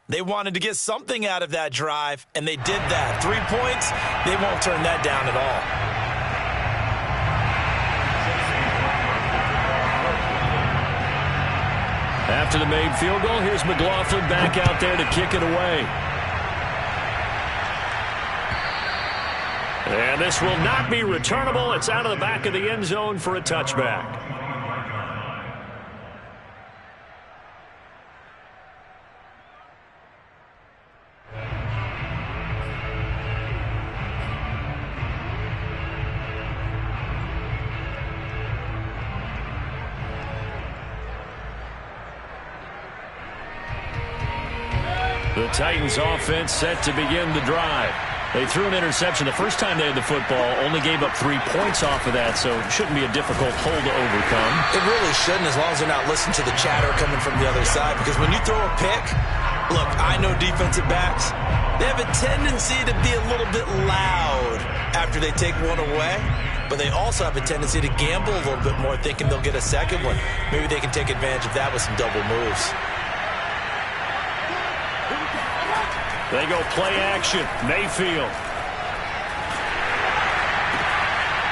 They wanted to get something out of that drive, and they did that. 3 points, they won't turn that down at all. After the made field goal, here's McLaughlin back out there to kick it away. And this will not be returnable. It's out of the back of the end zone for a touchback. The Titans offense set to begin the drive. They threw an interception the first time they had the football, only gave up 3 points off of that, so it shouldn't be a difficult hole to overcome. It really shouldn't, as long as they're not listening to the chatter coming from the other side, because when you throw a pick, look, I know defensive backs, they have a tendency to be a little bit loud after they take one away, but they also have a tendency to gamble a little bit more, thinking they'll get a second one. Maybe they can take advantage of that with some double moves. They go play action. Mayfield.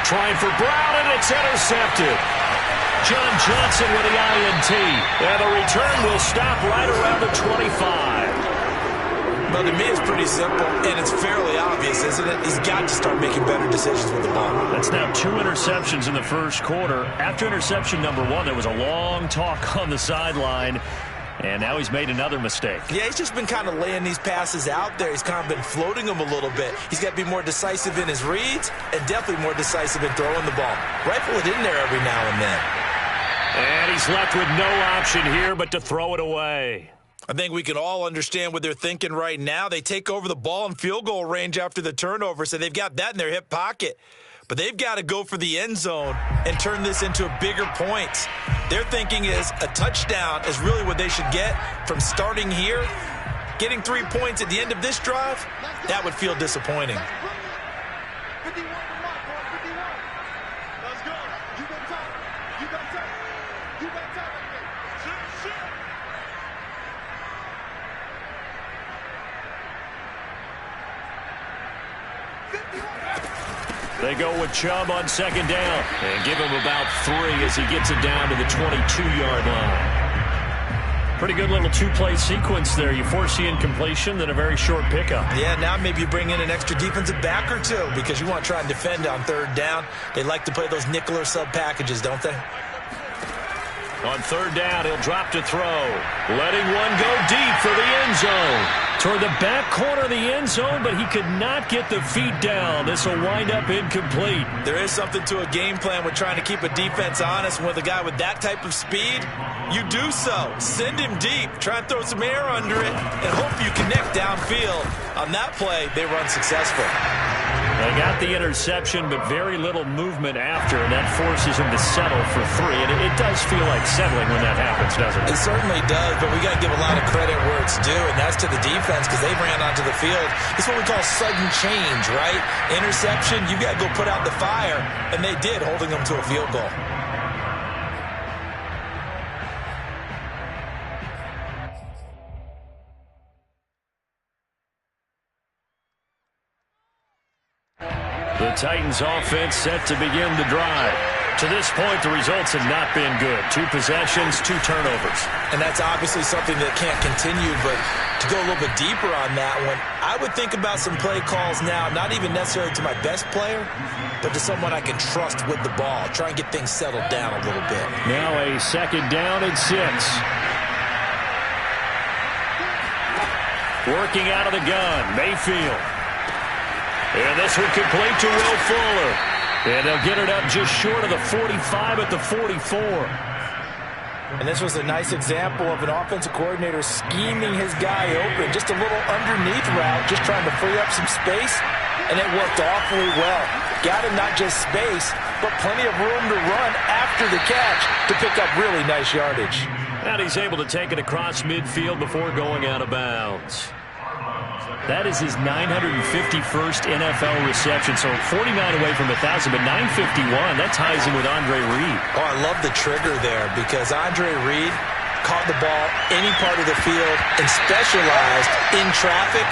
Trying for Brown, and it's intercepted. John Johnson with the INT. And the return will stop right around the 25. Well, to me, it's pretty simple, and it's fairly obvious, isn't it? He's got to start making better decisions with the ball. That's now 2 interceptions in the first quarter. After interception number 1, there was a long talk on the sideline. And now he's made another mistake. Yeah, he's just been kind of laying these passes out there. He's kind of been floating them a little bit. He's got to be more decisive in his reads and definitely more decisive in throwing the ball. Rifle it in there every now and then. And he's left with no option here but to throw it away. I think we can all understand what they're thinking right now. They take over the ball in field goal range after the turnover, so they've got that in their hip pocket. But they've got to go for the end zone and turn this into a bigger point. Their thinking is a touchdown is really what they should get from starting here. Getting 3 points at the end of this drive, that would feel disappointing. They go with Chubb on second down and give him about 3 as he gets it down to the 22-yard line. Pretty good little 2-play sequence there. You force the incompletion, then a very short pickup. Yeah, now maybe you bring in an extra defensive back or 2 because you want to try and defend on third down. They like to play those nickel or sub packages, don't they? On third down, he'll drop to throw. Letting one go deep for the end zone. Toward the back corner of the end zone, but he could not get the feet down. This will wind up incomplete. There is something to a game plan with trying to keep a defense honest. With a guy with that type of speed, you do so. Send him deep. Try and throw some air under it and hope you connect downfield. On that play, they run successful. They got the interception, but very little movement after, and that forces him to settle for 3. And it does feel like settling when that happens, doesn't it? It certainly does, but we got to give a lot of credit where it's due, and that's to the defense because they ran onto the field. It's what we call sudden change, right? Interception, you got to go put out the fire, and they did, holding them to a field goal. The Titans offense set to begin the drive. To this point, the results have not been good. 2 possessions, 2 turnovers. And that's obviously something that can't continue, but to go a little bit deeper on that one, I would think about some play calls now, not even necessarily to my best player, but to someone I can trust with the ball. Try and get things settled down a little bit. Now a second down and 6. Working out of the gun, Mayfield. And this one complete to Will Fuller. And they'll get it up just short of the 45 at the 44. And this was a nice example of an offensive coordinator scheming his guy open. Just a little underneath route, just trying to free up some space. And it worked awfully well. Got him not just space, but plenty of room to run after the catch to pick up really nice yardage. And he's able to take it across midfield before going out of bounds. That is his 951st NFL reception, so 49 away from 1,000, but 951, that ties him with Andre Reed. Oh, I love the trigger there because Andre Reed, caught the ball any part of the field and specialized in traffic,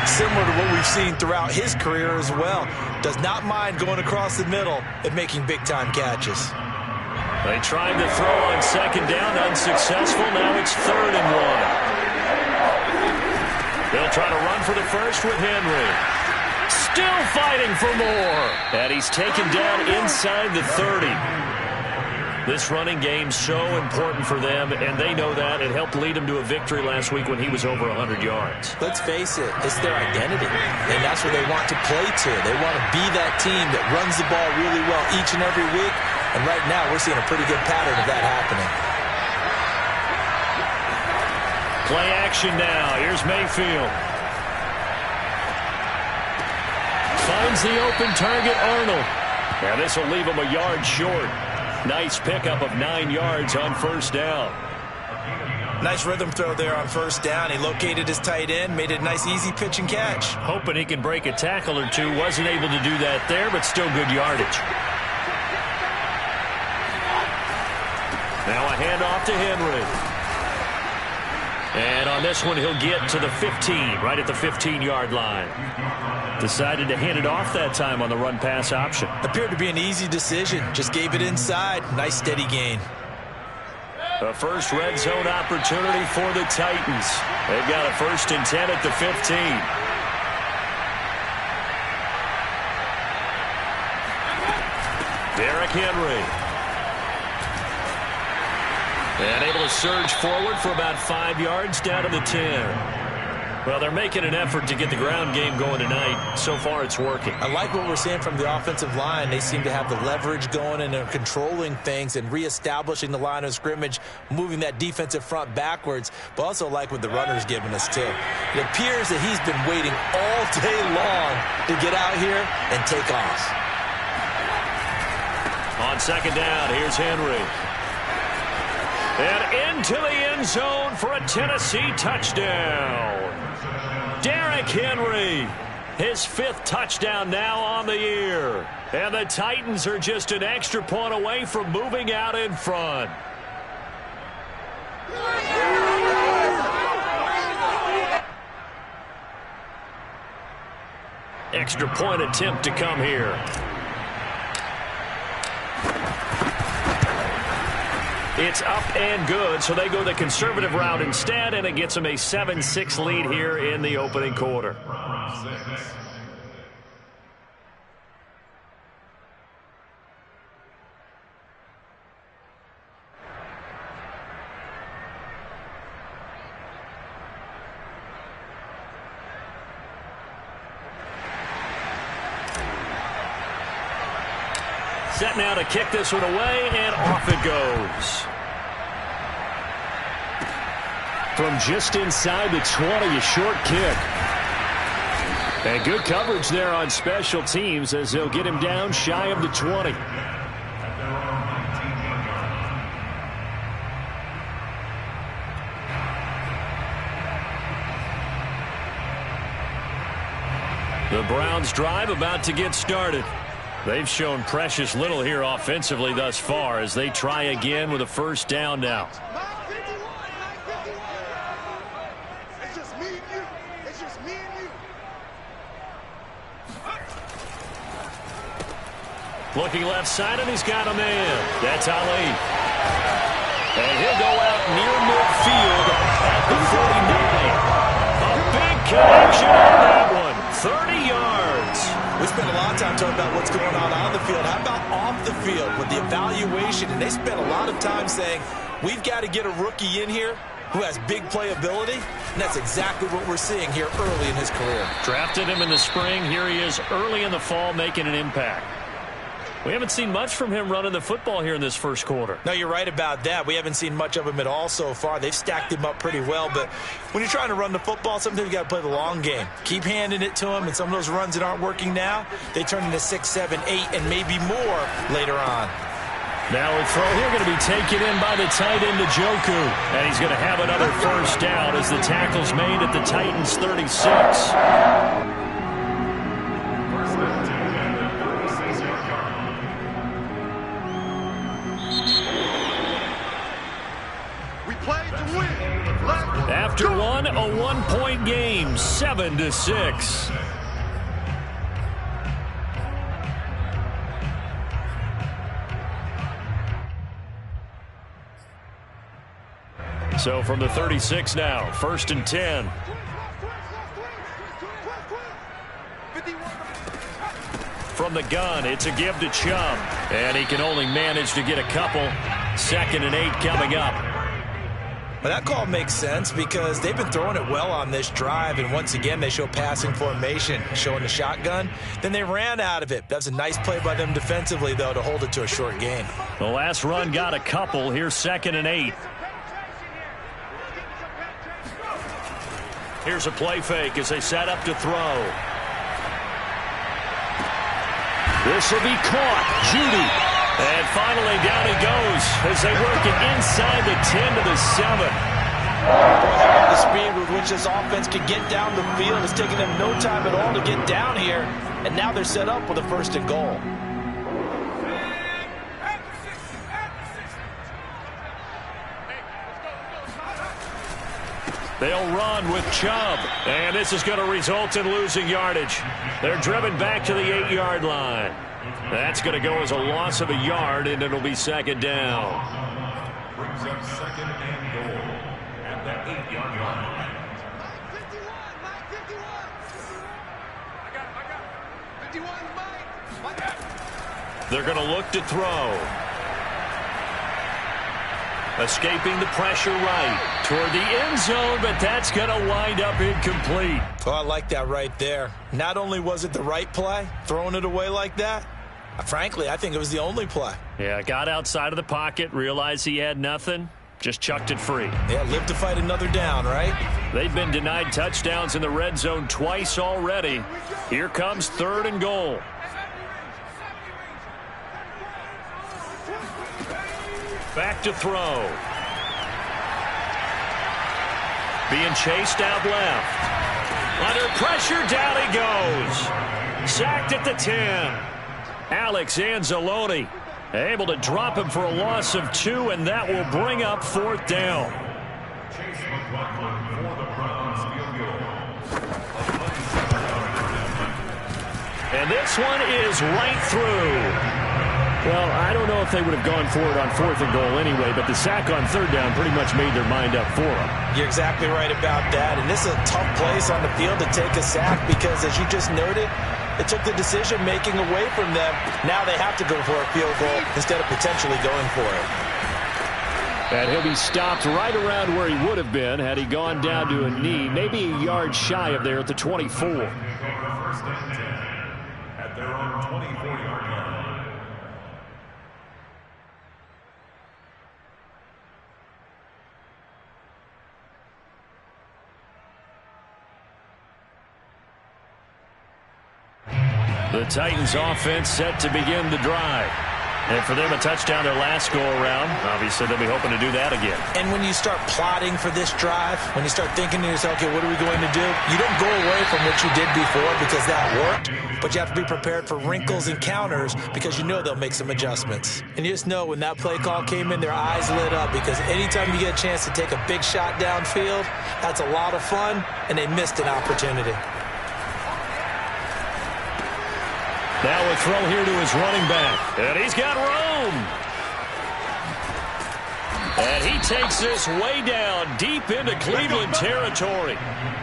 similar to what we've seen throughout his career as well. Does not mind going across the middle and making big-time catches. They tried to throw on second down, unsuccessful. Now it's 3rd and 1. They'll try to run for the first with Henry. Still fighting for more. And he's taken down inside the 30. This running game's so important for them, and they know that. It helped lead them to a victory last week when he was over 100 yards. Let's face it, it's their identity, and that's what they want to play to. They want to be that team that runs the ball really well each and every week, and right now we're seeing a pretty good pattern of that happening. Play action now. Here's Mayfield. Finds the open target, Arnold. Now this will leave him a yard short. Nice pickup of 9 yards on first down. Nice rhythm throw there on first down. He located his tight end, made it a nice easy pitch and catch. Hoping he can break a tackle or two. Wasn't able to do that there, but still good yardage. Now a handoff to Henry. And on this one, he'll get to the 15, right at the 15-yard line. Decided to hand it off that time on the run-pass option. Appeared to be an easy decision. Just gave it inside. Nice steady gain. A first red zone opportunity for the Titans. They've got a 1st and 10 at the 15. Derrick Henry. And able to surge forward for about 5 yards down to the 10. Well, they're making an effort to get the ground game going tonight. So far, it's working. I like what we're seeing from the offensive line. They seem to have the leverage going and they're controlling things and reestablishing the line of scrimmage, moving that defensive front backwards, but also like what the runner's giving us, too. It appears that he's been waiting all day long to get out here and take off. On second down, here's Henry. And into the end zone for a Tennessee touchdown. Derrick Henry, his 5th touchdown now on the year. And the Titans are just an extra point away from moving out in front. Extra point attempt to come here. It's up and good, so they go the conservative route instead, and it gets them a 7-6 lead here in the opening quarter. Set now to kick this one away, and off it goes. From just inside the 20, a short kick. And good coverage there on special teams as they'll get him down shy of the 20. The Browns drive about to get started. They've shown precious little here offensively thus far as they try again with a first down now. Looking left side, and he's got a man. That's Ali. And he'll go out near midfield at the 49. A big connection on that one. 30 yards. We spent a lot of time talking about what's going on the field. How about off the field with the evaluation? And they spent a lot of time saying, we've got to get a rookie in here who has big playability, and that's exactly what we're seeing here early in his career. Drafted him in the spring. Here he is early in the fall making an impact. We haven't seen much from him running the football here in this first quarter. No, you're right about that. We haven't seen much of him at all so far. They've stacked him up pretty well, but when you're trying to run the football, sometimes you got to play the long game. Keep handing it to him, and some of those runs that aren't working now, they turn into 6, 7, 8, and maybe more later on. Now a throw here going to be taken in by the tight end, Njoku. And he's going to have another first down as the tackle's made at the Titans' 36. We play a one-point game, 7-6. So from the 36 now, 1st and 10. From the gun, it's a give to Chubb. And he can only manage to get a couple. 2nd and 8 coming up. Well, that call makes sense because they've been throwing it well on this drive, and once again they show passing formation, showing the shotgun. Then they ran out of it. That's a nice play by them defensively, though, to hold it to a short gain. The last run got a couple. Here's 2nd and 8. Here's a play fake as they set up to throw. This will be caught. Judy. And finally down he goes as they work it inside the 10 to the 7. The speed with which this offense can get down the field is taking them no time at all to get down here. And now they're set up with a 1st and goal. They'll run with Chubb, and this is going to result in losing yardage. They're driven back to the 8-yard line. That's going to go as a loss of a yard, and it'll be 2nd down. Brings up 2nd and goal at the 8-yard line. They're going to look to throw. Escaping the pressure right toward the end zone, but that's going to wind up incomplete. Oh, I like that right there. Not only was it the right play, throwing it away like that, frankly, I think it was the only play. Yeah, got outside of the pocket, realized he had nothing, just chucked it free. Yeah, live to fight another down, right? They've been denied touchdowns in the red zone twice already. Here comes 3rd and goal. Back to throw. Being chased out left. Under pressure, down he goes. Sacked at the 10. Alex Anzalone able to drop him for a loss of 2, and that will bring up 4th down. And this one is right through. Well, I don't know if they would have gone for it on 4th and goal anyway, but the sack on 3rd down pretty much made their mind up for them. You're exactly right about that, and this is a tough place on the field to take a sack because, as you just noted, it took the decision-making away from them. Now they have to go for a field goal instead of potentially going for it. And he'll be stopped right around where he would have been had he gone down to a knee, maybe a yard shy of there at the 24. 1st and 10 at their own 24-yard line. The Titans offense set to begin the drive. And for them, a touchdown their last go-around. Obviously, they'll be hoping to do that again. And when you start plotting for this drive, when you start thinking to yourself, okay, what are we going to do? You don't go away from what you did before because that worked, but you have to be prepared for wrinkles and counters because you know they'll make some adjustments. And you just know when that play call came in, their eyes lit up because anytime you get a chance to take a big shot downfield, that's a lot of fun, and they missed an opportunity. Now a throw here to his running back. And he's got room. And he takes this way down deep into Cleveland territory.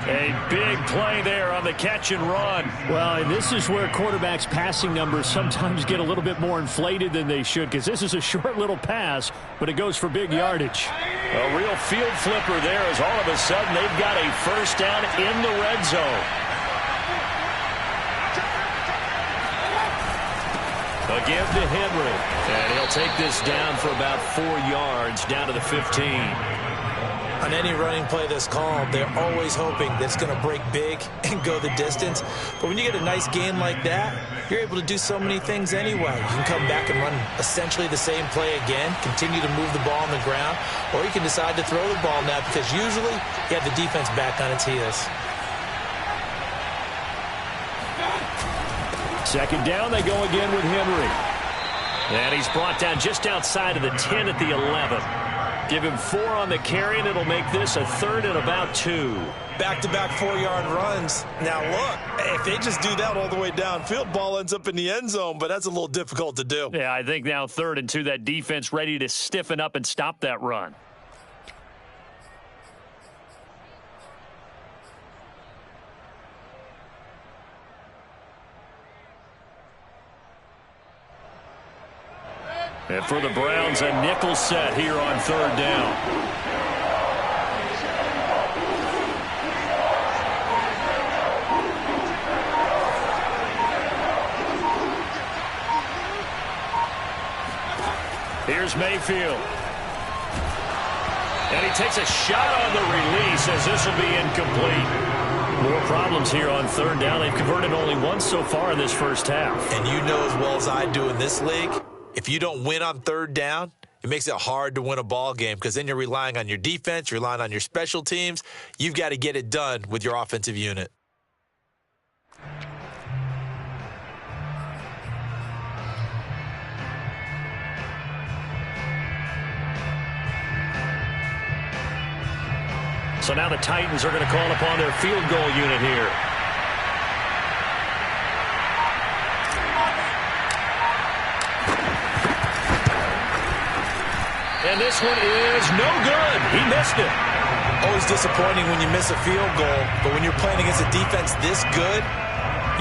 A big play there on the catch and run. Well, and this is where quarterbacks' passing numbers sometimes get a little bit more inflated than they should because this is a short little pass, but it goes for big yardage. A real field flipper there as all of a sudden they've got a 1st down in the red zone. A give to Henry, and he'll take this down for about 4 yards, down to the 15. On any running play that's called, they're always hoping that it's going to break big and go the distance. But when you get a nice gain like that, you're able to do so many things anyway. You can come back and run essentially the same play again, continue to move the ball on the ground, or you can decide to throw the ball now because usually you have the defense back on its heels. 2nd down, they go again with Henry. And he's brought down just outside of the 10 at the 11. Give him 4 on the carry, and it'll make this a 3rd and about 2. Back-to-back 4-yard runs. Now, look, if they just do that all the way downfield, ball ends up in the end zone, but that's a little difficult to do. Yeah, I think now 3rd and 2, that defense ready to stiffen up and stop that run. And for the Browns, a nickel set here on 3rd down. Here's Mayfield. And he takes a shot on the release as this will be incomplete. More problems here on 3rd down. They've converted only once so far in this first half. And you know as well as I do in this league, if you don't win on 3rd down, it makes it hard to win a ball game because then you're relying on your defense, you're relying on your special teams. You've got to get it done with your offensive unit. So now the Titans are going to call upon their field goal unit here. And this one is no good. He missed it. Always disappointing when you miss a field goal, but when you're playing against a defense this good,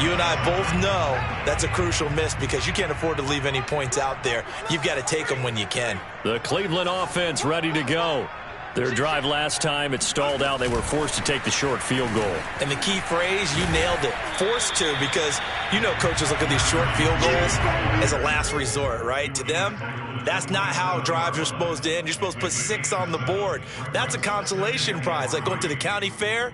you and I both know that's a crucial miss because you can't afford to leave any points out there. You've got to take them when you can. The Cleveland offense ready to go. Their drive last time, it stalled out. They were forced to take the short field goal. And the key phrase, you nailed it, forced to, because you know coaches look at these short field goals as a last resort, right? To them, that's not how drives are supposed to end. You're supposed to put 6 on the board. That's a consolation prize, like going to the county fair.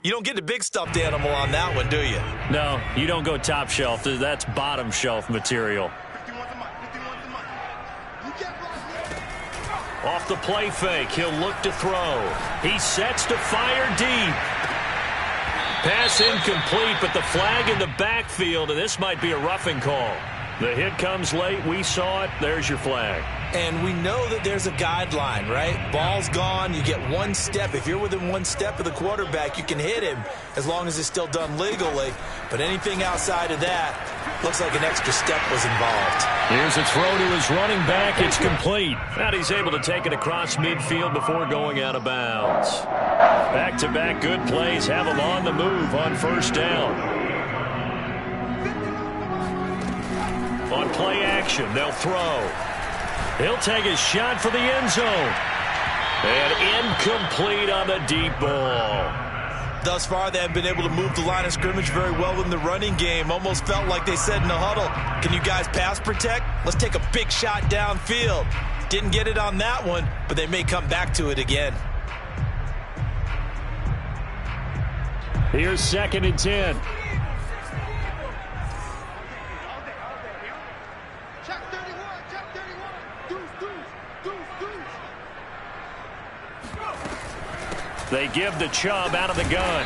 You don't get the big stuffed animal on that one, do you? No, you don't go top shelf. That's bottom shelf material. Off the play fake, he'll look to throw. He sets to fire deep. Pass incomplete, but the flag in the backfield, and this might be a roughing call. The hit comes late. We saw it. There's your flag. And we know that there's a guideline, right? Ball's gone. You get 1 step. If you're within 1 step of the quarterback, you can hit him as long as it's still done legally. But anything outside of that, looks like an extra step was involved. Here's a throw to his running back. It's complete. And he's able to take it across midfield before going out of bounds. Back-to-back good plays have him on the move on 1st down. On play action, they'll throw. He'll take a shot for the end zone. And incomplete on the deep ball. Thus far, they haven't been able to move the line of scrimmage very well in the running game. Almost felt like they said in the huddle, can you guys pass protect? Let's take a big shot downfield. Didn't get it on that one, but they may come back to it again. Here's 2nd and 10. They give the Chubb out of the gun.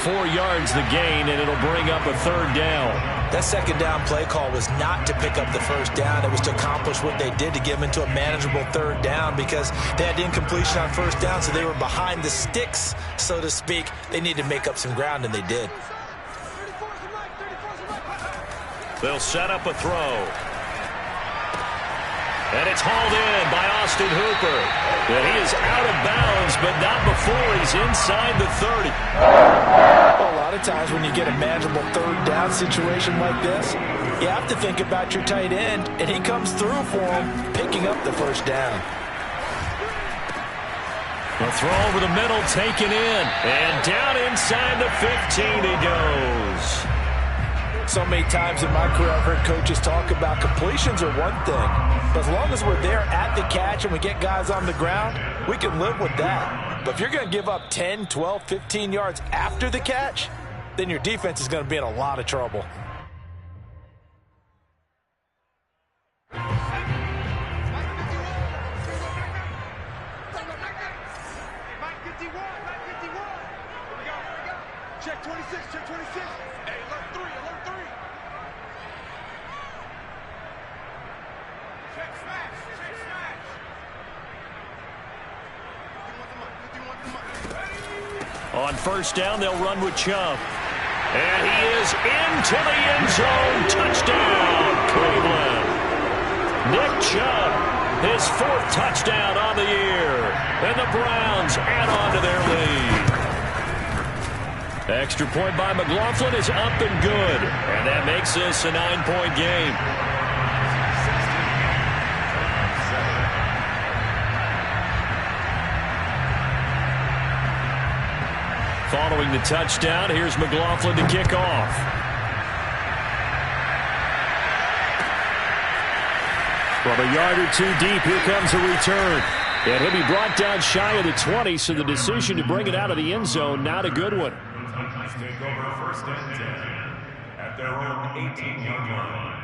4 yards the gain, and it'll bring up a 3rd down. That 2nd down play call was not to pick up the 1st down. It was to accomplish what they did to get them into a manageable 3rd down because they had incompletion on 1st down, so they were behind the sticks, so to speak. They needed to make up some ground, and they did. They'll set up a throw. And it's hauled in by Austin Hooper. And he is out of bounds, but not before he's inside the 30. Well, a lot of times when you get a manageable 3rd down situation like this, you have to think about your tight end, and he comes through for him, picking up the 1st down. A throw over the middle, taken in. And down inside the 15 he goes. So many times in my career I've heard coaches talk about completions are one thing, but as long as we're there at the catch and we get guys on the ground, we can live with that. But if you're going to give up 10, 12, 15 yards after the catch, then your defense is going to be in a lot of trouble. Check 26, check 26. Hey, alert 3, alert 3. Check smash, check smash. On first down, they'll run with Chubb. And he is into the end zone. Touchdown, Cleveland. Nick Chubb, his 4th touchdown on the year. And the Browns add on to their lead. Extra point by McLaughlin is up and good. And that makes this a 9-point game. Following the touchdown, here's McLaughlin to kick off. From a yard or 2 deep, here comes a return. And he'll be brought down shy of the 20, so the decision to bring it out of the end zone, not a good one. Take over first and 10 at their own 18-yard line.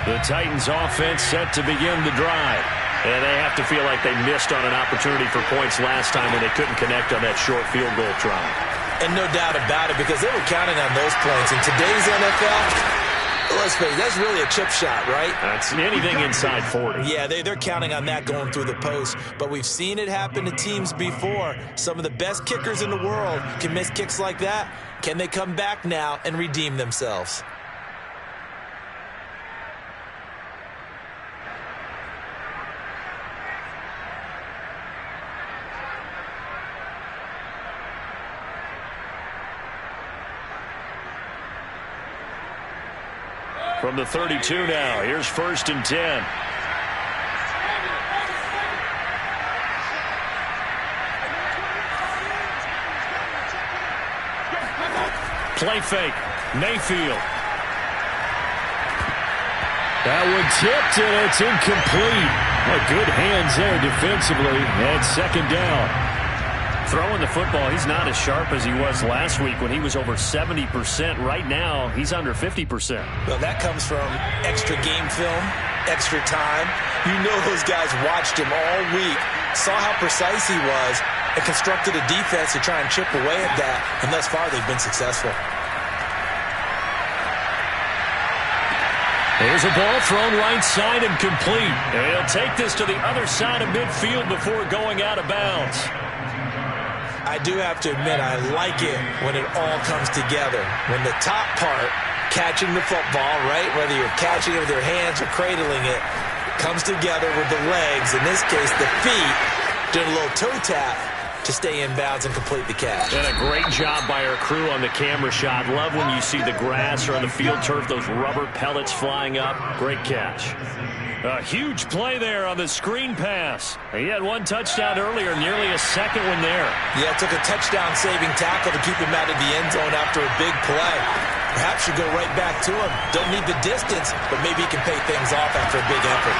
The Titans offense set to begin the drive. And they have to feel like they missed on an opportunity for points last time when they couldn't connect on that short field goal try. And no doubt about it, because they were counting on those points. In today's NFL, let's face it, that's really a chip shot, right? That's anything inside 40. Yeah, they're counting on that going through the post. But we've seen it happen to teams before. Some of the best kickers in the world can miss kicks like that. Can they come back now and redeem themselves? From the 32 now, here's first and 10. Play fake, Mayfield. That one tipped, and it's incomplete. Well, good hands there defensively, and second down. Throwing the football, he's not as sharp as he was last week when he was over 70%. Right now, he's under 50%. Well, that comes from extra game film, extra time. You know those guys watched him all week, saw how precise he was, and constructed a defense to try and chip away at that. And thus far, they've been successful. There's a ball thrown right side and complete. And he'll take this to the other side of midfield before going out of bounds. I do have to admit, I like it when it all comes together. When the top part, catching the football, right, whether you're catching it with your hands or cradling it, comes together with the legs, in this case the feet, doing a little toe tap to stay in bounds and complete the catch. And a great job by our crew on the camera shot. Love when you see the grass or on the field turf, those rubber pellets flying up. Great catch. A huge play there on the screen pass. He had one touchdown earlier, nearly a second one there. Yeah, it took a touchdown-saving tackle to keep him out of the end zone after a big play. Perhaps you go right back to him. Don't need the distance, but maybe he can pay things off after a big effort.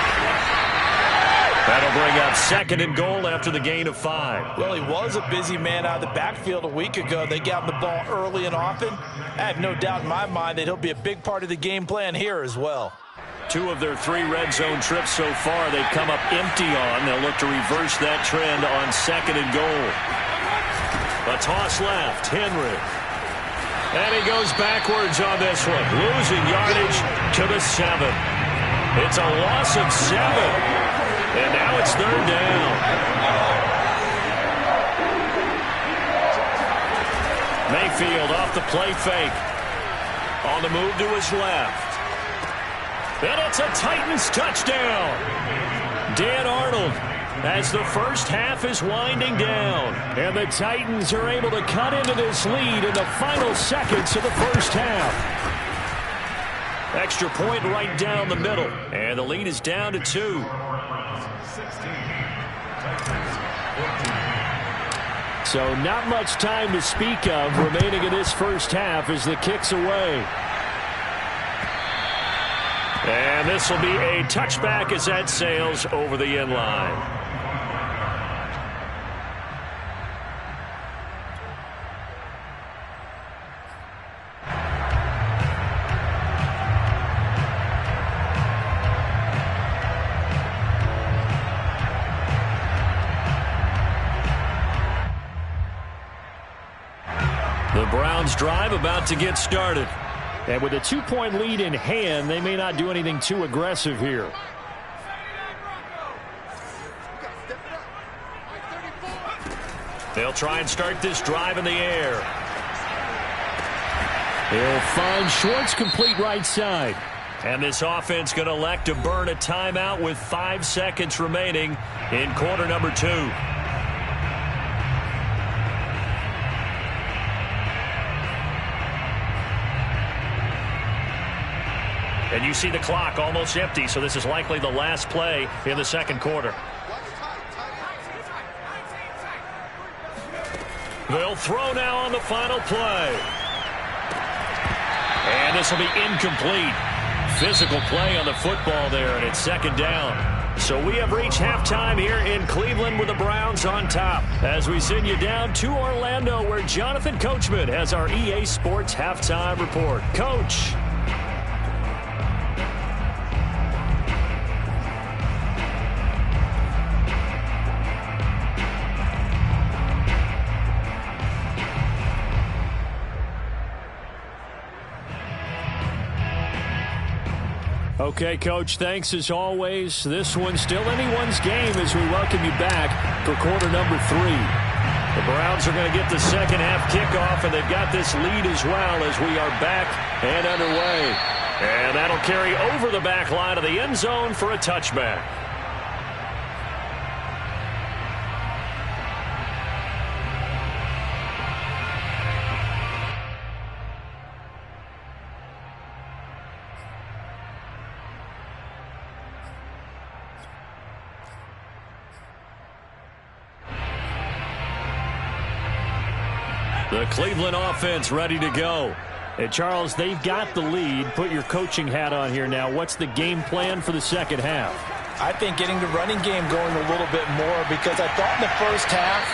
That'll bring up second and goal after the gain of 5. Well, he was a busy man out of the backfield a week ago. They got him the ball early and often. I have no doubt in my mind that he'll be a big part of the game plan here as well. 2 of their 3 red zone trips so far they've come up empty on. They'll look to reverse that trend on second and goal. A toss left, Henry. And he goes backwards on this one, losing yardage to the 7. It's a loss of 7. And now it's third down. Mayfield off the play fake. On the move to his left. And it's a Titans touchdown. Dan Arnold, as the first half is winding down. And the Titans are able to cut into this lead in the final seconds of the first half. Extra point right down the middle. And the lead is down to 2. So not much time to speak of remaining in this first half as the kick's away. And this will be a touchback as that sails over the end line. drive about to get started. And with a 2-point lead in hand, they may not do anything too aggressive here. They'll try and start this drive in the air. They'll find Schwartz complete right side. And this offense going to elect to burn a timeout with 5 seconds remaining in quarter number 2. And you see the clock almost empty, so this is likely the last play in the second quarter. They'll throw now on the final play. And this will be incomplete. Physical play on the football there, and it's second down. So we have reached halftime here in Cleveland with the Browns on top. As we send you down to Orlando, where Jonathan Coachman has our EA Sports halftime report. Coach. Okay, Coach, thanks as always. This one's still anyone's game as we welcome you back for quarter number 3. The Browns are going to get the second half kickoff, and they've got this lead as well as we are back and underway. And that'll carry over the back line of the end zone for a touchback. The Cleveland offense ready to go. And Charles, they've got the lead. Put your coaching hat on here now. What's the game plan for the second half? I think getting the running game going a little bit more, because I thought in the first half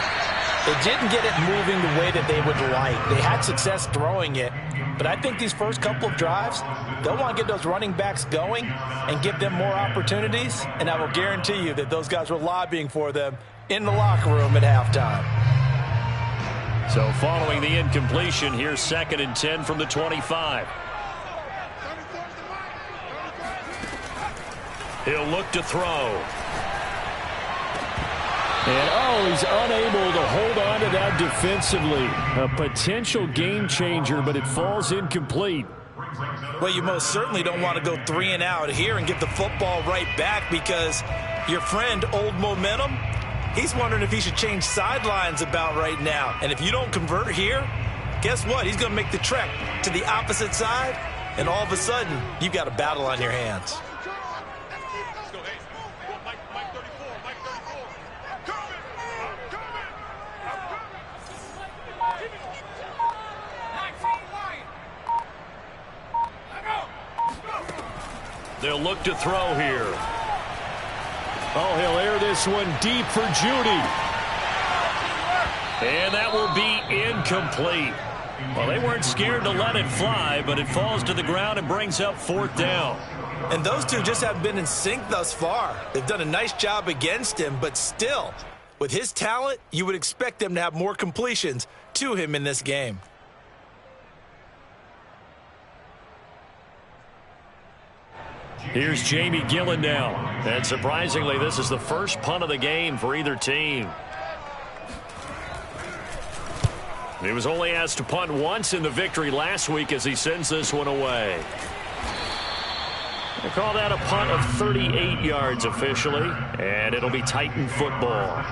they didn't get it moving the way that they would like. They had success throwing it, but I think these first couple of drives, they'll want to get those running backs going and give them more opportunities, and I will guarantee you that those guys were lobbying for them in the locker room at halftime. So following the incompletion, here's 2nd and 10 from the 25. He'll look to throw. And, he's unable to hold on to that defensively. A potential game changer, but it falls incomplete. Well, you most certainly don't want to go 3 and out here and get the football right back, because your friend, Old Momentum, he's wondering if he should change sidelines about right now. And if you don't convert here, guess what? He's going to make the trek to the opposite side, and all of a sudden, you've got a battle on your hands. They'll look to throw here. Oh, he'll air this one deep for Judy. And that will be incomplete. Well, they weren't scared to let it fly, but it falls to the ground and brings up 4th down. And those two just haven't been in sync thus far. They've done a nice job against him, but still, with his talent, you would expect them to have more completions to him in this game. Here's Jamie Gillen now. And surprisingly, this is the first punt of the game for either team. He was only asked to punt once in the victory last week as he sends this one away. They call that a punt of 38 yards officially, and it'll be Titan football.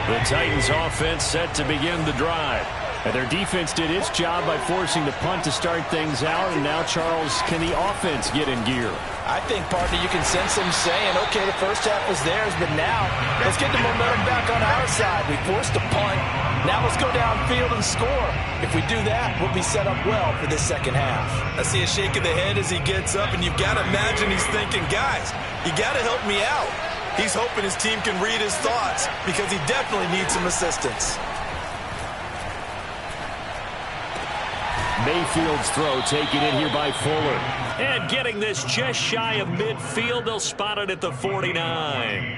The Titans offense set to begin the drive. And their defense did its job by forcing the punt to start things out. And now, Charles, can the offense get in gear? I think, partner, you can sense them saying, okay, the first half was theirs, but now let's get the momentum back on our side. We forced a punt. Now let's go downfield and score. If we do that, we'll be set up well for this second half. I see a shake of the head as he gets up, and you've got to imagine he's thinking, guys, you got to help me out. He's hoping his team can read his thoughts, because he definitely needs some assistance. Mayfield's throw taken in here by Fuller. And getting this just shy of midfield, they'll spot it at the 49.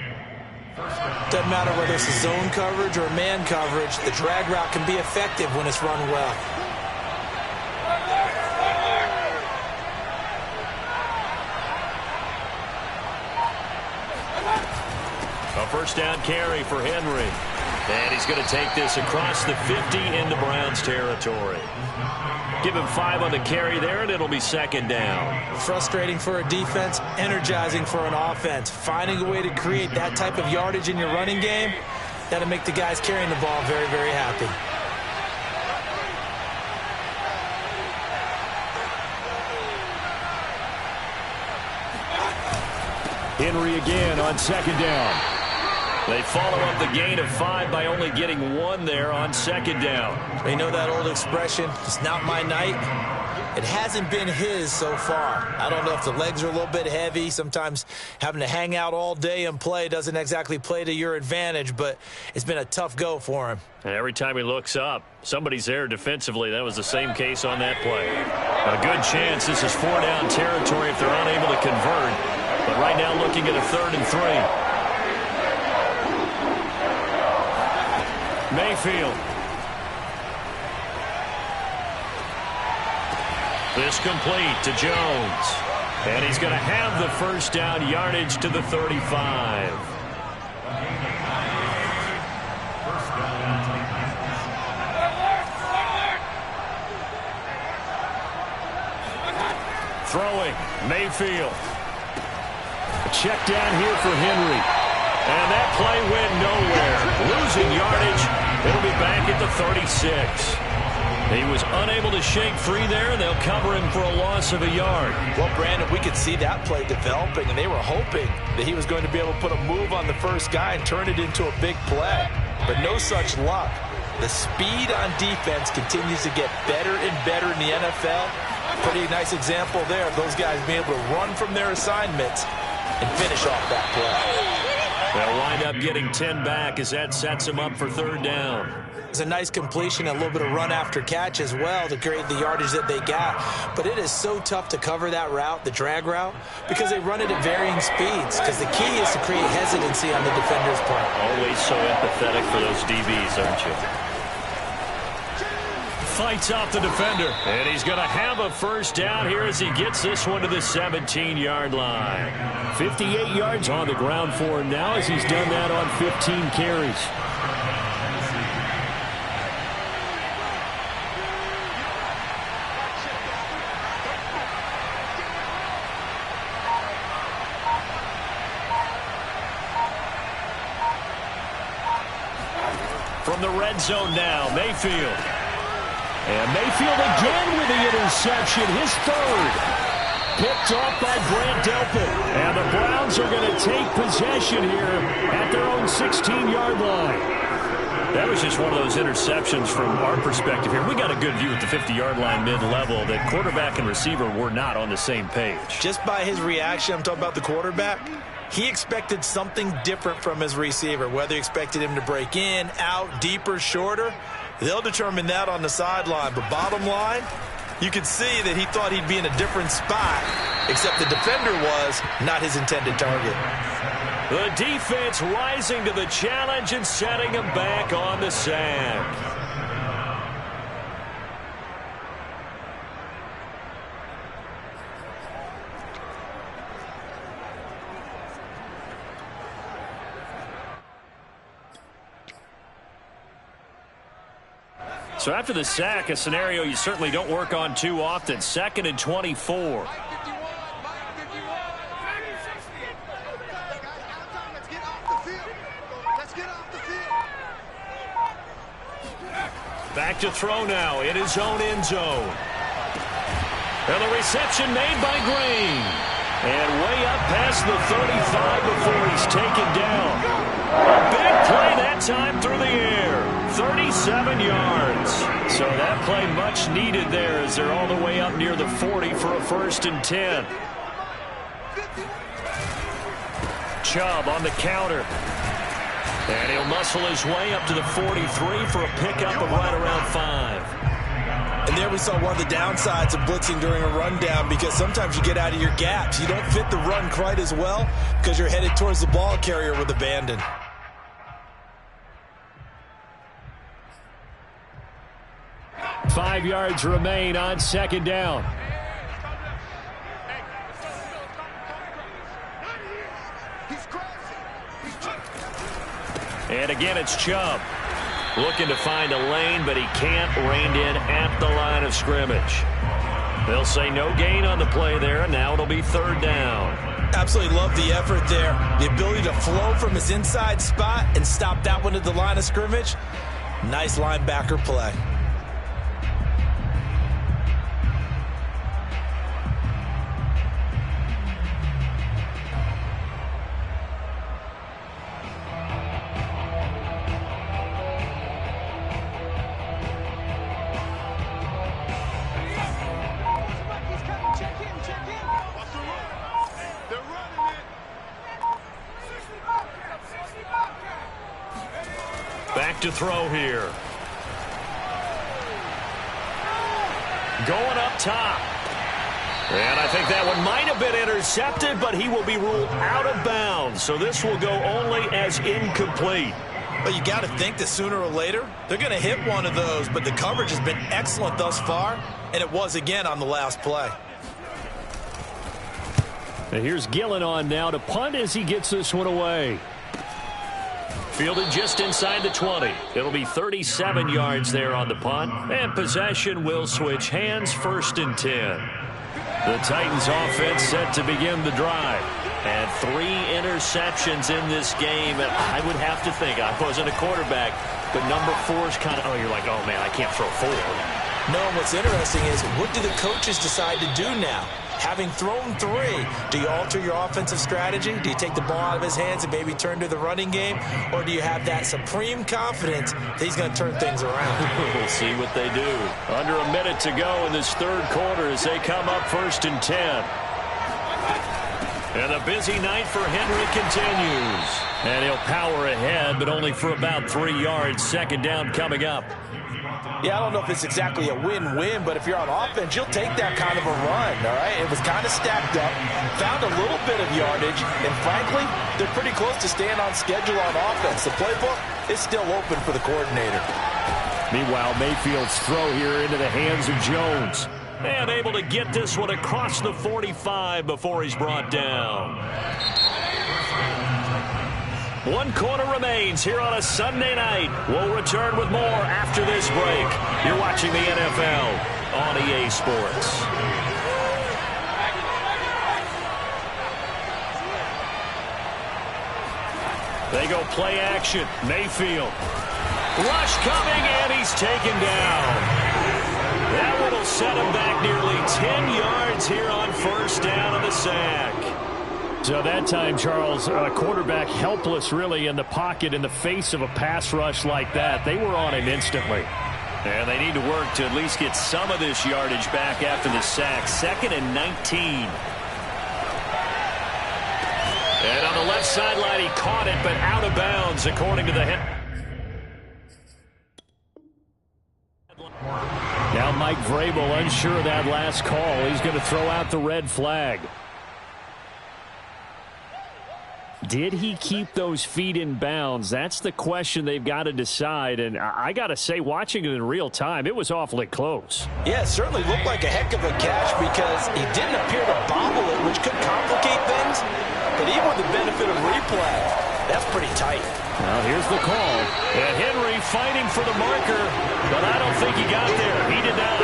Doesn't matter whether it's a zone coverage or man coverage, the drag route can be effective when it's run well. A first down carry for Henry. And he's going to take this across the 50 into Browns territory. Give him 5 on the carry there, and it'll be second down. Frustrating for a defense, energizing for an offense. Finding a way to create that type of yardage in your running game, that'll make the guys carrying the ball very, very happy. Henry again on second down. They follow up the gain of 5 by only getting 1 there on second down. You know that old expression, it's not my night? It hasn't been his so far. I don't know if the legs are a little bit heavy. Sometimes having to hang out all day and play doesn't exactly play to your advantage, but it's been a tough go for him. And every time he looks up, somebody's there defensively. That was the same case on that play. A good chance this is 4-down territory if they're unable to convert. But right now looking at a 3rd and 3. Mayfield. This complete to Jones. And he's going to have the first down yardage to the 35. Throwing, Mayfield. A check down here for Henry. And that play went nowhere. Losing yardage. It'll be back at the 36. He was unable to shake free there. They'll cover him for a loss of a yard. Well, Brandon, we could see that play developing, and they were hoping that he was going to be able to put a move on the first guy and turn it into a big play. But no such luck. The speed on defense continues to get better and better in the NFL. Pretty nice example there of those guys being able to run from their assignments and finish off that play. They'll wind up getting 10 back as that sets them up for 3rd down. It's a nice completion, a little bit of run after catch as well to create the yardage that they got. But it is so tough to cover that route, the drag route, because they run it at varying speeds. Because the key is to create hesitancy on the defender's part. Always so empathetic for those DBs, aren't you? Fights off the defender. And he's going to have a first down here as he gets this one to the 17-yard line. 58 yards on the ground for him now as he's done that on 15 carries. From the red zone now, Mayfield. And Mayfield again with the interception, his 3rd. Picked off by Grant Delpit. And the Browns are going to take possession here at their own 16-yard line. That was just one of those interceptions from our perspective here. We got a good view at the 50-yard line mid-level that quarterback and receiver were not on the same page. Just by his reaction, I'm talking about the quarterback, he expected something different from his receiver, whether he expected him to break in, out, deeper, shorter. They'll determine that on the sideline. But bottom line, you can see that he thought he'd be in a different spot, except the defender was not his intended target. The defense rising to the challenge and setting him back on the sack. So after the sack, a scenario you certainly don't work on too often. 2nd and 24. Back to throw now in his own end zone. And the reception made by Green. And way up past the 35 before he's taken down. A big play that time through the air. 37 yards. So that play much needed there as they're all the way up near the 40 for a 1st and 10. Chubb on the counter. And he'll muscle his way up to the 43 for a pickup of right around 5. And there we saw one of the downsides of blitzing during a rundown, because sometimes you get out of your gaps. You don't fit the run quite as well because you're headed towards the ball carrier with abandon. 5 yards remain on second down. And again, it's Chubb. Looking to find a lane, but he can't. Reined in at the line of scrimmage. They'll say no gain on the play there, and now it'll be third down. Absolutely love the effort there. The ability to flow from his inside spot and stop that one at the line of scrimmage. Nice linebacker play. Back to throw here. Going up top. And I think that one might have been intercepted, but he will be ruled out of bounds. So this will go only as incomplete. But you got to think that sooner or later, they're going to hit one of those. But the coverage has been excellent thus far, and it was again on the last play. And here's Gillen on now to punt as he gets this one away. Fielded just inside the 20. It'll be 37 yards there on the punt. And possession will switch hands, 1st and 10. The Titans offense set to begin the drive. And 3 interceptions in this game. And I would have to think, I wasn't a quarterback, but number 4 is kind of, you're like, oh man, I can't throw 4. No, and what's interesting is, what do the coaches decide to do now? Having thrown 3, do you alter your offensive strategy? Do you take the ball out of his hands and maybe turn to the running game? Or do you have that supreme confidence that he's going to turn things around? We'll see what they do. Under a minute to go in this third quarter as they come up 1st and 10. And the busy night for Henry continues. And he'll power ahead, but only for about 3 yards. Second down coming up. Yeah, I don't know if it's exactly a win-win, but if you're on offense, you'll take that kind of a run, all right? It was kind of stacked up, found a little bit of yardage, and frankly, they're pretty close to staying on schedule on offense. The playbook is still open for the coordinator. Meanwhile, Mayfield's throw here into the hands of Jones. And able to get this one across the 45 before he's brought down. 1 quarter remains here on a Sunday night. We'll return with more after this break. You're watching the NFL on EA Sports. They go play action. Mayfield. Rush coming, and he's taken down. That one will set him back nearly 10 yards here on 1st down on the sack. So that time, Charles, quarterback helpless really in the pocket in the face of a pass rush like that. They were on him instantly. And they need to work to at least get some of this yardage back after the sack. 2nd and 19. And on the left sideline, he caught it, but out of bounds, according to the head. Now Mike Vrabel unsure of that last call. He's going to throw out the red flag. Did he keep those feet in bounds? That's the question they've got to decide. And I got to say, watching it in real time, it was awfully close. Yeah, it certainly looked like a heck of a catch because he didn't appear to bobble it, which could complicate things. But even with the benefit of replay, that's pretty tight. Now here's the call. And Henry fighting for the marker, but I don't think he got there. He did not.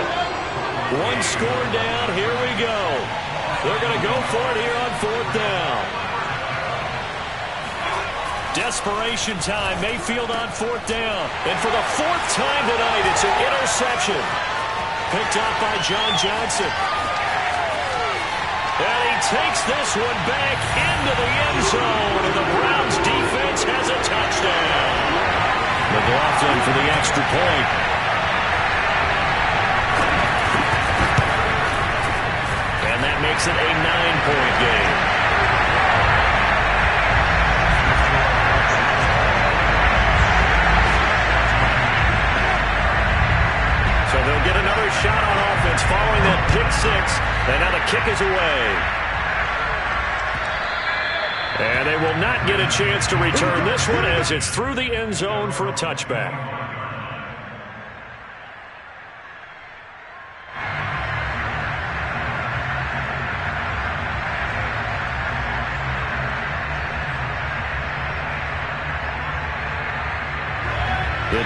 1 score down. Here we go. They're going to go for it here on 4th down. Desperation time. Mayfield on 4th down. And for the 4th time tonight, it's an interception. Picked up by John Johnson. And he takes this one back into the end zone. And the Browns defense has a touchdown. McLaughlin for the extra point. And that makes it a 9-point game. So they'll get another shot on offense following that pick 6. And now the kick is away. And they will not get a chance to return this one as it's through the end zone for a touchback.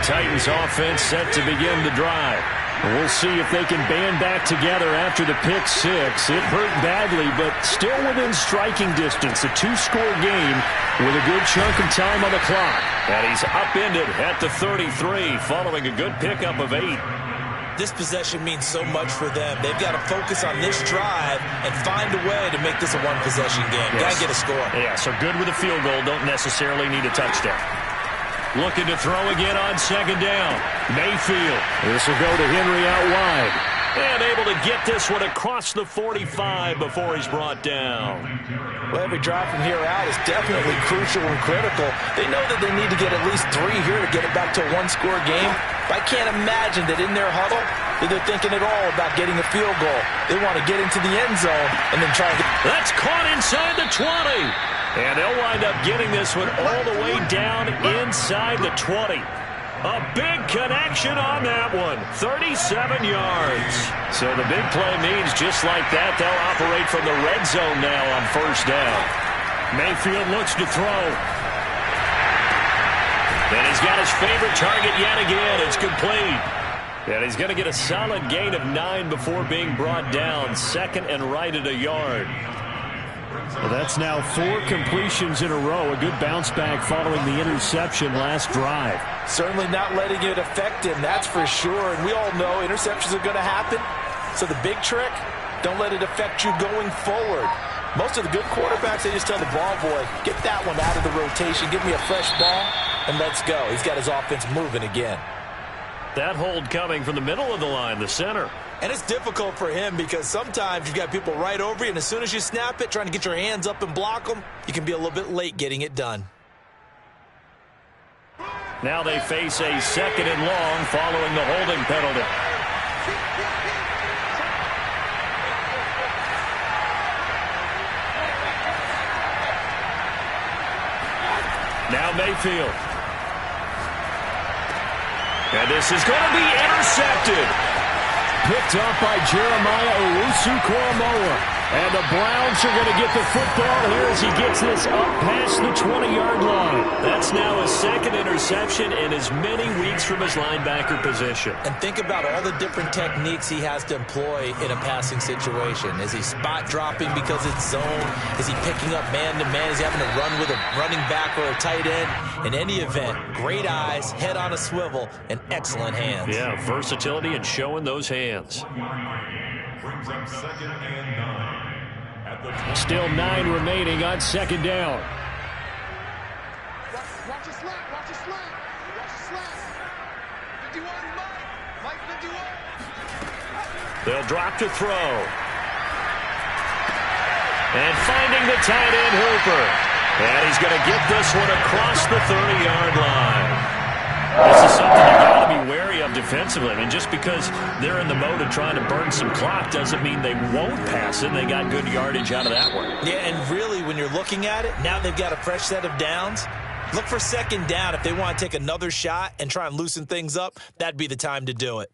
Titans offense set to begin the drive. We'll see if they can band back together after the pick six. It hurt badly, but still within striking distance. A two-score game with a good chunk of time on the clock. And he's upended at the 33 following a good pickup of 8. This possession means so much for them. They've got to focus on this drive and find a way to make this a one-possession game. Yes. Got to get a score. Yeah, so good with a field goal. Don't necessarily need a touchdown. Looking to throw again on second down. Mayfield. This will go to Henry out wide. And able to get this one across the 45 before he's brought down. Well, every drive from here out is definitely crucial and critical. They know that they need to get at least 3 here to get it back to a one-score game. But I can't imagine that in their huddle that they're thinking at all about getting a field goal. They want to get into the end zone and then try to get... That's caught inside the 20. And they'll wind up getting this one all the way down inside the 20. A big connection on that one. 37 yards. So the big play means just like that, they'll operate from the red zone now on first down. Mayfield looks to throw. And he's got his favorite target yet again. It's complete. And he's going to get a solid gain of 9 before being brought down. Second and right at a yard. Well, that's now 4 completions in a row. A good bounce back following the interception last drive. Certainly not letting it affect him, that's for sure. And we all know interceptions are going to happen. So the big trick, don't let it affect you going forward. Most of the good quarterbacks, they just tell the ball boy, get that one out of the rotation, give me a fresh ball, and let's go. He's got his offense moving again. That hold coming from the middle of the line, the center. And it's difficult for him because sometimes you've got people right over you, and as soon as you snap it, trying to get your hands up and block them, you can be a little bit late getting it done. Now they face a second and long following the holding penalty. Now Mayfield. And this is going to be intercepted. Picked up by Jeremiah Owusu-Koramoah. And the Browns are going to get the football here as he gets this up past the 20-yard line. That's now his second interception in as many weeks from his linebacker position. And think about all the different techniques he has to employ in a passing situation. Is he spot dropping because it's zone? Is he picking up man-to-man? Is he having to run with a running back or a tight end? In any event, great eyes, head on a swivel, and excellent hands. Yeah, versatility and showing those hands. Brings up second and 9. Still 9 remaining on second down. Watch a slant, watch a slant, watch a slant. 51, Mike 51. They'll drop to throw. And finding the tight end Hooper. And he's going to get this one across the 30-yard line. This is something you got to be wary of defensively. I mean, just because they're in the mode of trying to burn some clock doesn't mean they won't pass it. They got good yardage out of that one. Yeah, and really, when you're looking at it, now they've got a fresh set of downs. Look for second down. If they want to take another shot and try and loosen things up, that'd be the time to do it.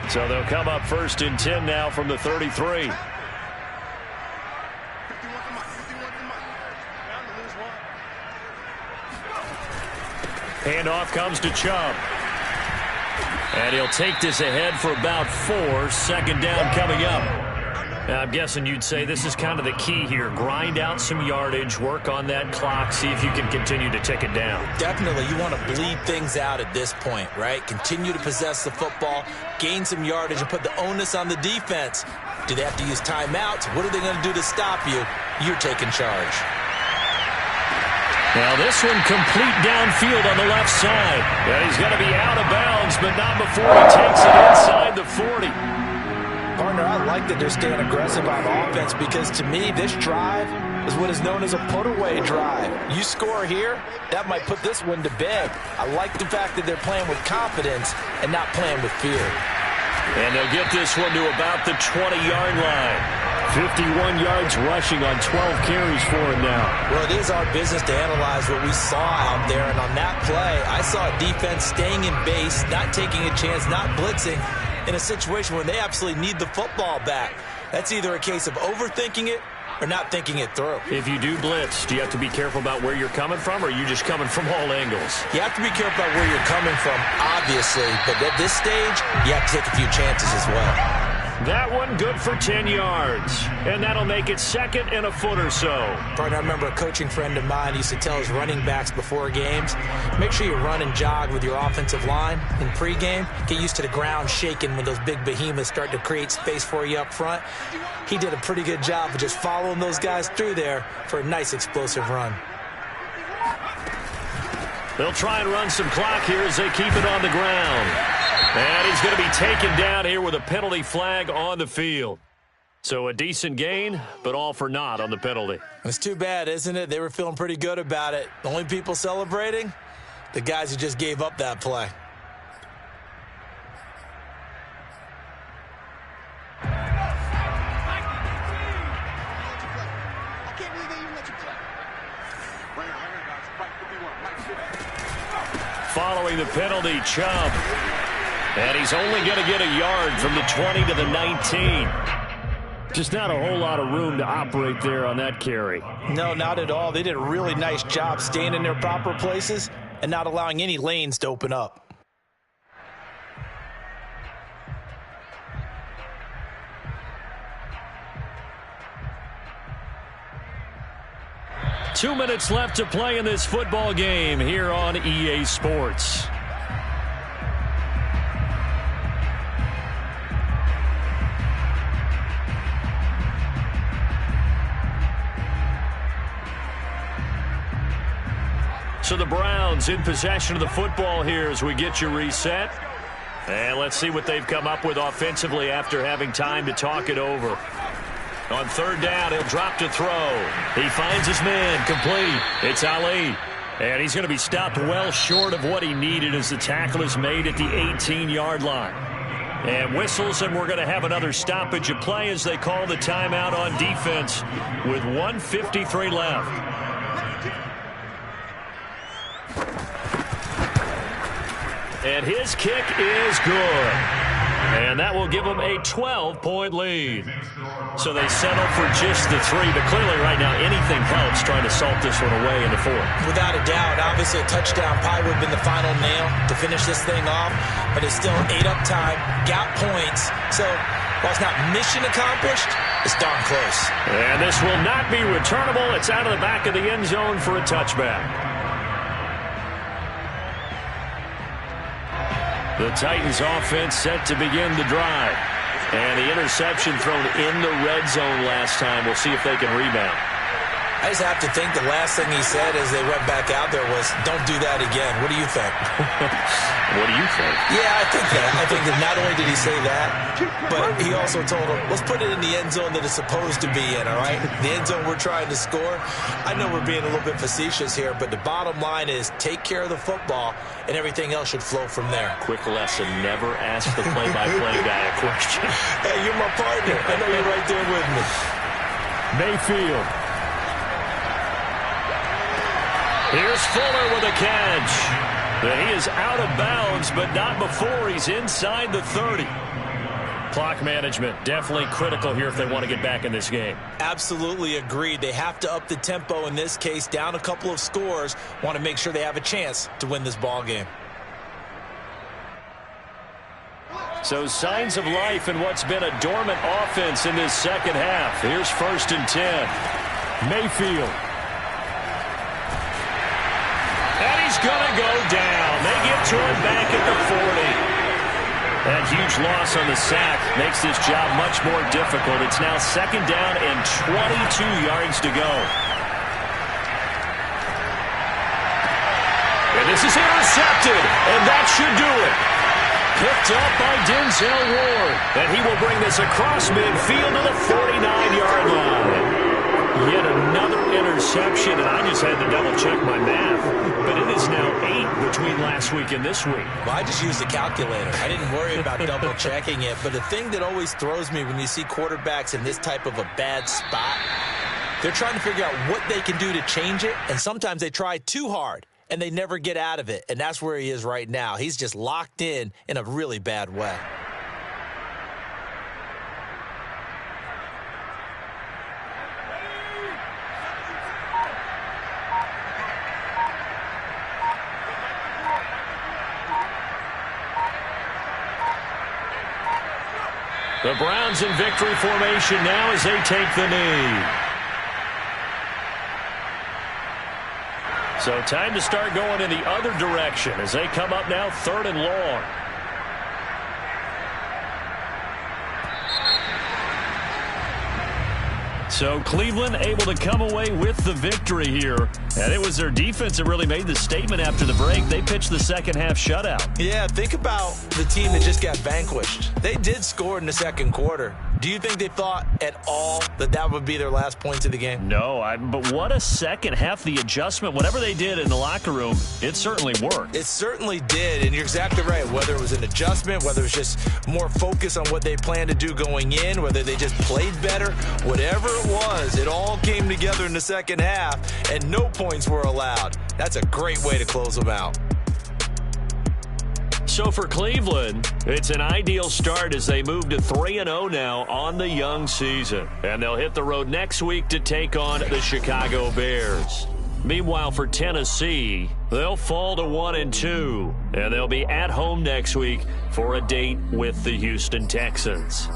So they'll come up first and 10 now from the 33. Handoff comes to Chubb. And he'll take this ahead for about 4. Second down coming up. Now, I'm guessing you'd say this is kind of the key here. Grind out some yardage, work on that clock, see if you can continue to tick it down. Definitely. You want to bleed things out at this point, right? Continue to possess the football, gain some yardage, and put the onus on the defense. Do they have to use timeouts? What are they going to do to stop you? You're taking charge. Now this one complete downfield on the left side. And he's going to be out of bounds, but not before he takes it inside the 40. Partner, I like that they're staying aggressive on offense because to me, this drive is what is known as a put-away drive. You score here, that might put this one to bed. I like the fact that they're playing with confidence and not playing with fear. And they'll get this one to about the 20-yard line. 51 yards rushing on 12 carries for him now. Well, it is our business to analyze what we saw out there. And on that play, I saw a defense staying in base, not taking a chance, not blitzing in a situation where they absolutely need the football back. That's either a case of overthinking it or not thinking it through. If you do blitz, do you have to be careful about where you're coming from, or are you just coming from all angles? You have to be careful about where you're coming from, obviously, but at this stage, you have to take a few chances as well. That one good for 10 yards, and that'll make it second and a foot or so. Partner, I remember a coaching friend of mine used to tell his running backs before games, make sure you run and jog with your offensive line in pregame. Get used to the ground shaking when those big behemoths start to create space for you up front. He did a pretty good job of just following those guys through there for a nice explosive run. They'll try and run some clock here as they keep it on the ground. And he's going to be taken down here with a penalty flag on the field. So a decent gain, but all for naught on the penalty. It's too bad, isn't it? They were feeling pretty good about it. The only people celebrating, the guys who just gave up that play. Following the penalty, Chubb. And he's only going to get a yard from the 20 to the 19. Just not a whole lot of room to operate there on that carry. No, not at all. They did a really nice job staying in their proper places and not allowing any lanes to open up. Two minutes left to play in this football game here on EA Sports. So the Browns in possession of the football here as we get you reset. And let's see what they've come up with offensively after having time to talk it over. On third down, he'll drop to throw. He finds his man, complete. It's Ali. And he's going to be stopped well short of what he needed as the tackle is made at the 18-yard line. And whistles, and we're going to have another stoppage of play as they call the timeout on defense with 1:53 left. And his kick is good. And that will give them a 12-point lead. So they settle for just the 3, but clearly right now anything helps trying to salt this one away in the 4th. Without a doubt, obviously a touchdown probably would have been the final nail to finish this thing off, but it's still ate up time, got points. So while it's not mission accomplished, it's darn close. And this will not be returnable. It's out of the back of the end zone for a touchback. The Titans offense set to begin the drive. And the interception thrown in the red zone last time. We'll see if they can rebound. I just have to think the last thing he said as they went back out there was, don't do that again. What do you think? What do you think? Yeah, I think that. I think that not only did he say that, but he also told him, let's put it in the end zone that it's supposed to be in, all right? The end zone we're trying to score. I know we're being a little bit facetious here, but the bottom line is take care of the football, and everything else should flow from there. Quick lesson, never ask the play-by-play guy a question. Hey, you're my partner. I know you're right there with me. Mayfield. Here's Fuller with a catch. But he is out of bounds, but not before he's inside the 30. Clock management definitely critical here if they want to get back in this game. Absolutely agreed. They have to up the tempo in this case, down a couple of scores. Want to make sure they have a chance to win this ball game. So signs of life in what's been a dormant offense in this second half. Here's 1st and 10. Mayfield. And he's going to go down. They get to him back at the 40. That huge loss on the sack makes this job much more difficult. It's now 2nd down and 22 yards to go. And this is intercepted, and that should do it. Picked up by Denzel Ward. And he will bring this across midfield to the 49-yard line. Yet another interception, and I just had to double-check my math. But it is now 8 between last week and this week. Well, I just used a calculator. I didn't worry about double-checking it. But the thing that always throws me when you see quarterbacks in this type of a bad spot, they're trying to figure out what they can do to change it, and sometimes they try too hard, and they never get out of it. And that's where he is right now. He's just locked in a really bad way. The Browns in victory formation now as they take the knee. So time to start going in the other direction as they come up now 3rd and long. So Cleveland able to come away with the victory here. And it was their defense that really made the statement after the break. They pitched the second half shutout. Yeah, think about the team that just got vanquished. They did score in the second quarter. Do you think they thought at all that that would be their last points of the game? No, but what a second half. The adjustment, whatever they did in the locker room, it certainly worked. It certainly did, and you're exactly right. Whether it was an adjustment, whether it was just more focus on what they planned to do going in, whether they just played better, whatever it was, it all came together in the second half, and no points were allowed. That's a great way to close them out. So for Cleveland, it's an ideal start as they move to 3-0 now on the young season. And they'll hit the road next week to take on the Chicago Bears. Meanwhile, for Tennessee, they'll fall to 1-2. And they'll be at home next week for a date with the Houston Texans.